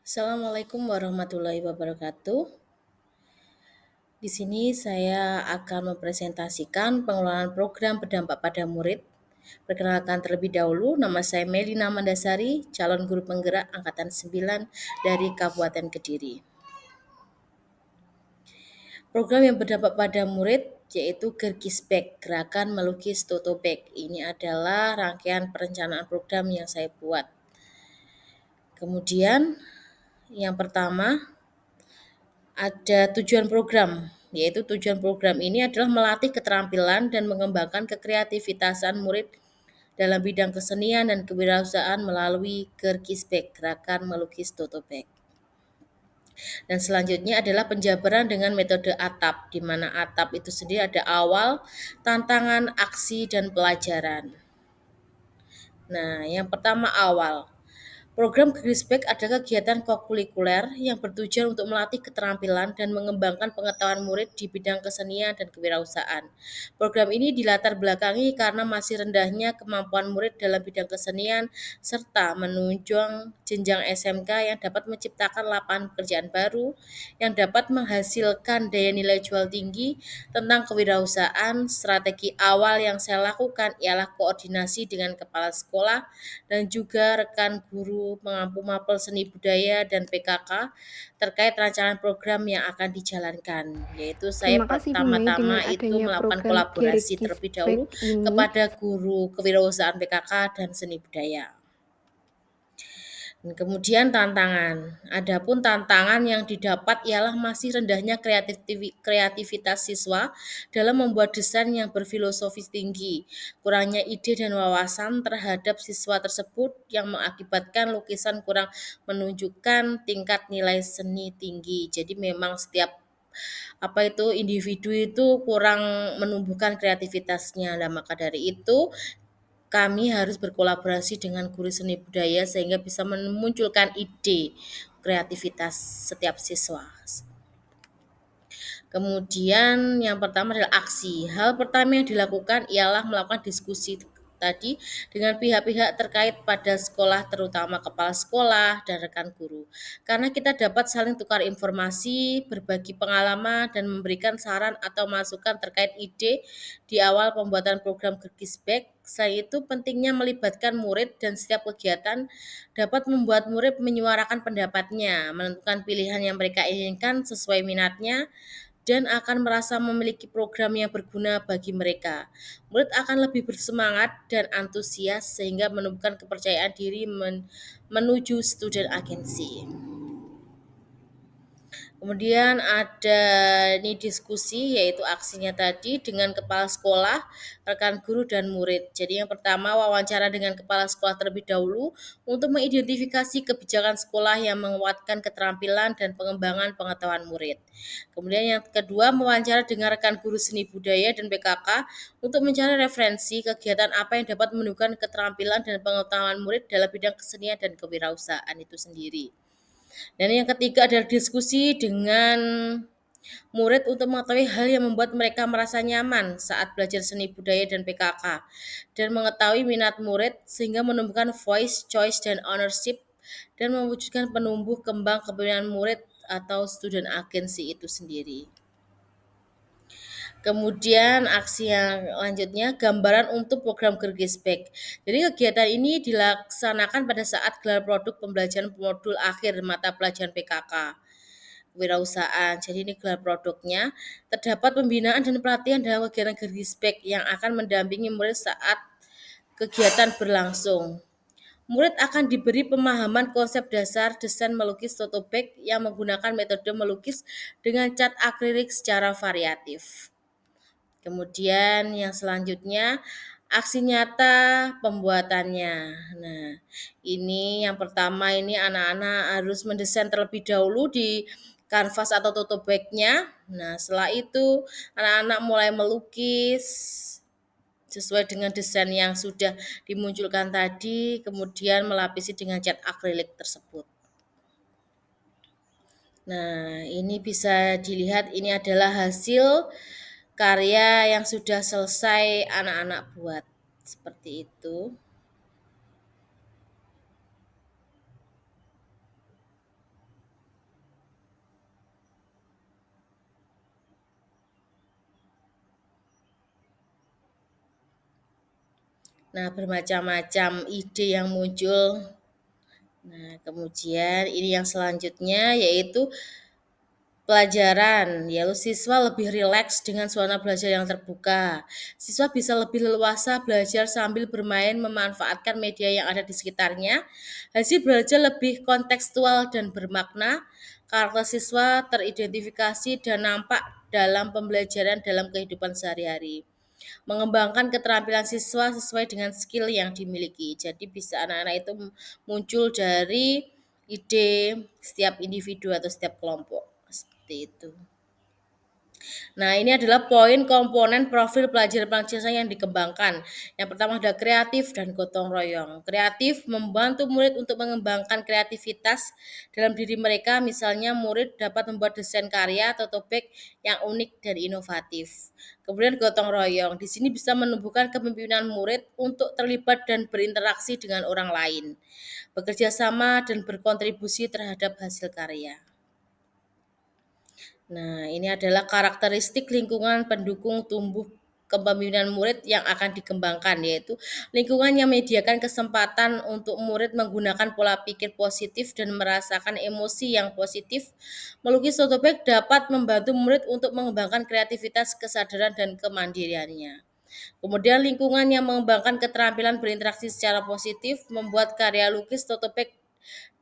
Assalamualaikum warahmatullahi wabarakatuh. Di sini saya akan mempresentasikan pengelolaan program berdampak pada murid. Perkenalkan terlebih dahulu, nama saya Melina Mandasari, calon guru penggerak Angkatan 9 dari Kabupaten Kediri. Program yang berdampak pada murid yaitu Gergisbek, Gerakan Melukis Tote Bag. Ini adalah rangkaian perencanaan program yang saya buat. Kemudian yang pertama ada tujuan program, yaitu tujuan program ini adalah melatih keterampilan dan mengembangkan kekreativitasan murid dalam bidang kesenian dan kewirausahaan melalui Gergisbek, Gerakan Melukis Tote Bag. Dan selanjutnya adalah penjabaran dengan metode ATAP, di mana ATAP itu sendiri ada awal, tantangan, aksi, dan pelajaran. Nah, yang pertama awal. Program Grisbek adalah kegiatan kokurikuler yang bertujuan untuk melatih keterampilan dan mengembangkan pengetahuan murid di bidang kesenian dan kewirausahaan. Program ini dilatar belakangi karena masih rendahnya kemampuan murid dalam bidang kesenian serta menunjang jenjang SMK yang dapat menciptakan lapangan pekerjaan baru yang dapat menghasilkan daya nilai jual tinggi. Tentang kewirausahaan, strategi awal yang saya lakukan ialah koordinasi dengan kepala sekolah dan juga rekan guru pengampu mapel seni budaya dan PKK terkait rancangan program yang akan dijalankan, yaitu saya Terima kasih Bu Mei, pertama-tama dengan itu adanya melakukan program kolaborasi terlebih Gerkisbek dahulu ini, kepada guru kewirausahaan PKK dan seni budaya. Kemudian tantangan. Adapun tantangan yang didapat ialah masih rendahnya kreativitas siswa dalam membuat desain yang berfilosofi tinggi, kurangnya ide dan wawasan terhadap siswa tersebut yang mengakibatkan lukisan kurang menunjukkan tingkat nilai seni tinggi. Jadi memang setiap individu itu kurang menumbuhkan kreativitasnya. Nah, maka dari itu kami harus berkolaborasi dengan guru seni budaya sehingga bisa memunculkan ide kreativitas setiap siswa. Kemudian yang pertama adalah aksi. Hal pertama yang dilakukan ialah melakukan diskusi tadi dengan pihak-pihak terkait pada sekolah, terutama kepala sekolah dan rekan guru. Karena kita dapat saling tukar informasi, berbagi pengalaman, dan memberikan saran atau masukan terkait ide di awal pembuatan program Gergisbek. Selain itu, pentingnya melibatkan murid dan setiap kegiatan dapat membuat murid menyuarakan pendapatnya, menentukan pilihan yang mereka inginkan sesuai minatnya, dan akan merasa memiliki program yang berguna bagi mereka. Murid akan lebih bersemangat dan antusias sehingga menumbuhkan kepercayaan diri menuju student agency. Kemudian ada ini diskusi yaitu aksinya tadi dengan kepala sekolah, rekan guru dan murid. Jadi yang pertama wawancara dengan kepala sekolah terlebih dahulu untuk mengidentifikasi kebijakan sekolah yang menguatkan keterampilan dan pengembangan pengetahuan murid. Kemudian yang kedua mewawancara dengan rekan guru seni budaya dan PKK untuk mencari referensi kegiatan apa yang dapat menunjukkan keterampilan dan pengetahuan murid dalam bidang kesenian dan kewirausahaan itu sendiri. Dan yang ketiga adalah diskusi dengan murid untuk mengetahui hal yang membuat mereka merasa nyaman saat belajar seni budaya dan PKK dan mengetahui minat murid sehingga menumbuhkan voice, choice, dan ownership dan mewujudkan penumbuh kembang kepemimpinan murid atau student agency itu sendiri. Kemudian aksi yang lanjutnya gambaran untuk program Gergisbek. Jadi kegiatan ini dilaksanakan pada saat gelar produk pembelajaran modul akhir mata pelajaran PKK kewirausahaan. Jadi ini gelar produknya. Terdapat pembinaan dan pelatihan dalam kegiatan Gergisbek yang akan mendampingi murid saat kegiatan berlangsung. Murid akan diberi pemahaman konsep dasar desain melukis tote bag yang menggunakan metode melukis dengan cat akrilik secara variatif. Kemudian yang selanjutnya aksi nyata pembuatannya. Nah, ini yang pertama ini anak-anak harus mendesain terlebih dahulu di kanvas atau tote bag-nya. Nah, setelah itu anak-anak mulai melukis sesuai dengan desain yang sudah dimunculkan tadi, kemudian melapisi dengan cat akrilik tersebut. Nah, ini bisa dilihat ini adalah hasil karya yang sudah selesai anak-anak buat. Seperti itu. Nah, bermacam-macam ide yang muncul. Nah, kemudian ini yang selanjutnya yaitu pelajaran, yaitu siswa lebih rileks dengan suasana belajar yang terbuka. Siswa bisa lebih leluasa belajar sambil bermain memanfaatkan media yang ada di sekitarnya. Hasil belajar lebih kontekstual dan bermakna. Karakter siswa teridentifikasi dan nampak dalam pembelajaran dalam kehidupan sehari-hari. Mengembangkan keterampilan siswa sesuai dengan skill yang dimiliki. Jadi bisa anak-anak itu muncul dari ide setiap individu atau setiap kelompok. Seperti itu. Nah, ini adalah poin komponen profil pelajar-pelajar yang dikembangkan. Yang pertama ada kreatif dan gotong royong. Kreatif membantu murid untuk mengembangkan kreativitas dalam diri mereka. Misalnya murid dapat membuat desain karya atau topik yang unik dan inovatif. Kemudian gotong royong. Di sini bisa menumbuhkan kepemimpinan murid untuk terlibat dan berinteraksi dengan orang lain, bekerja sama dan berkontribusi terhadap hasil karya. Nah, ini adalah karakteristik lingkungan pendukung tumbuh kepemimpinan murid yang akan dikembangkan, yaitu lingkungan yang menyediakan kesempatan untuk murid menggunakan pola pikir positif dan merasakan emosi yang positif. Melukis otopet dapat membantu murid untuk mengembangkan kreativitas, kesadaran, dan kemandiriannya. Kemudian lingkungan yang mengembangkan keterampilan berinteraksi secara positif membuat karya lukis Totopek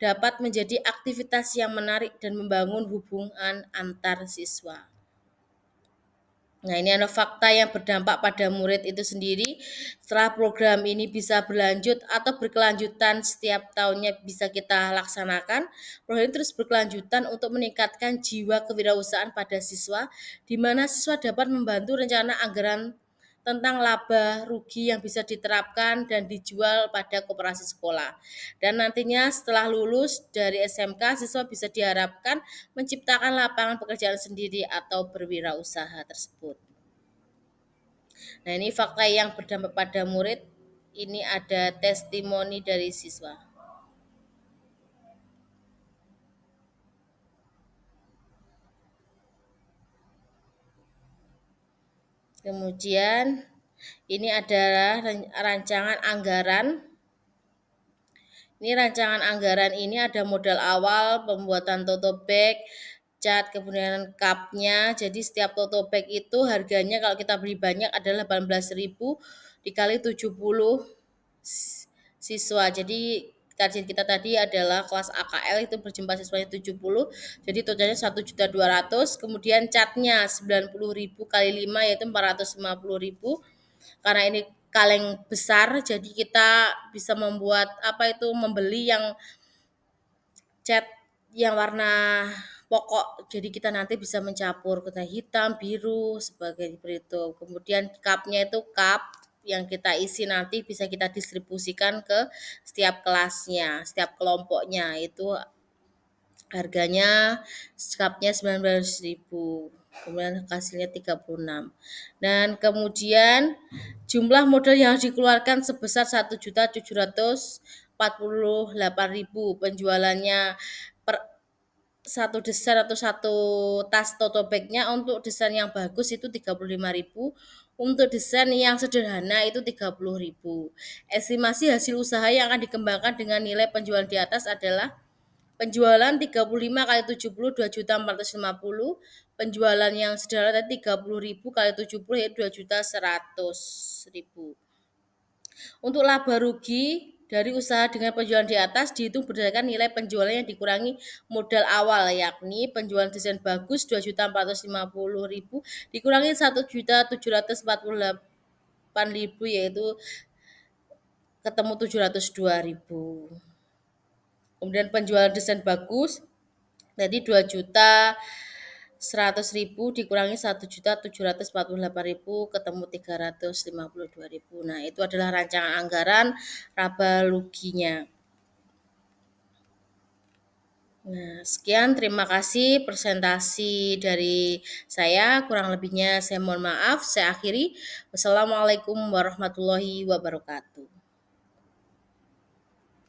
dapat menjadi aktivitas yang menarik dan membangun hubungan antar siswa. Nah, ini adalah fakta yang berdampak pada murid itu sendiri. Setelah program ini bisa berlanjut atau berkelanjutan setiap tahunnya bisa kita laksanakan, program ini terus berkelanjutan untuk meningkatkan jiwa kewirausahaan pada siswa, di mana siswa dapat membantu rencana anggaran tentang laba rugi yang bisa diterapkan dan dijual pada koperasi sekolah. Dan nantinya setelah lulus dari SMK, siswa bisa diharapkan menciptakan lapangan pekerjaan sendiri atau berwirausaha tersebut. Nah, ini fakta yang berdampak pada murid. Ini ada testimoni dari siswa. Kemudian ini adalah rancangan anggaran. Ini rancangan anggaran ini ada modal awal, pembuatan tote bag, cat, kemudian cupnya. Jadi setiap tote bag itu harganya kalau kita beli banyak adalah 18.000 dikali 70 siswa. Jadi target kita tadi adalah kelas AKL itu berjumlah siswanya 70. Jadi totalnya 1.200.000. Kemudian catnya 90.000 kali 5 yaitu 450.000. Karena ini kaleng besar, jadi kita bisa membuat membeli yang cat yang warna pokok. Jadi kita nanti bisa mencampur warna hitam, biru sebagai itu. Kemudian cupnya itu cup yang kita isi nanti bisa kita distribusikan ke setiap kelasnya, setiap kelompoknya. Itu harganya cupnya 19.000. Kemudian hasilnya 36. Dan kemudian jumlah modal yang dikeluarkan sebesar 1.748.000. Penjualannya per satu desain atau satu tas tote bagnya untuk desain yang bagus itu 35.000, untuk desain yang sederhana itu 30.000. Estimasi hasil usaha yang akan dikembangkan dengan nilai penjualan di atas adalah penjualan 35 kali 70 2.450, penjualan yang sederhana tadi 30.000 kali 70 yaitu 2.100.000. Untuk laba rugi dari usaha dengan penjualan di atas dihitung berdasarkan nilai penjualan yang dikurangi modal awal, yakni penjualan desain bagus 2.450.000 dikurangi 1.748.000 yaitu ketemu 702.000. Kemudian penjualan desain bagus jadi 2.100.000 dikurangi 1.748.000 ketemu 352.000. Nah, itu adalah rancangan anggaran laba ruginya. Nah, sekian, terima kasih presentasi dari saya. Kurang lebihnya saya mohon maaf. Saya akhiri. Wassalamualaikum warahmatullahi wabarakatuh.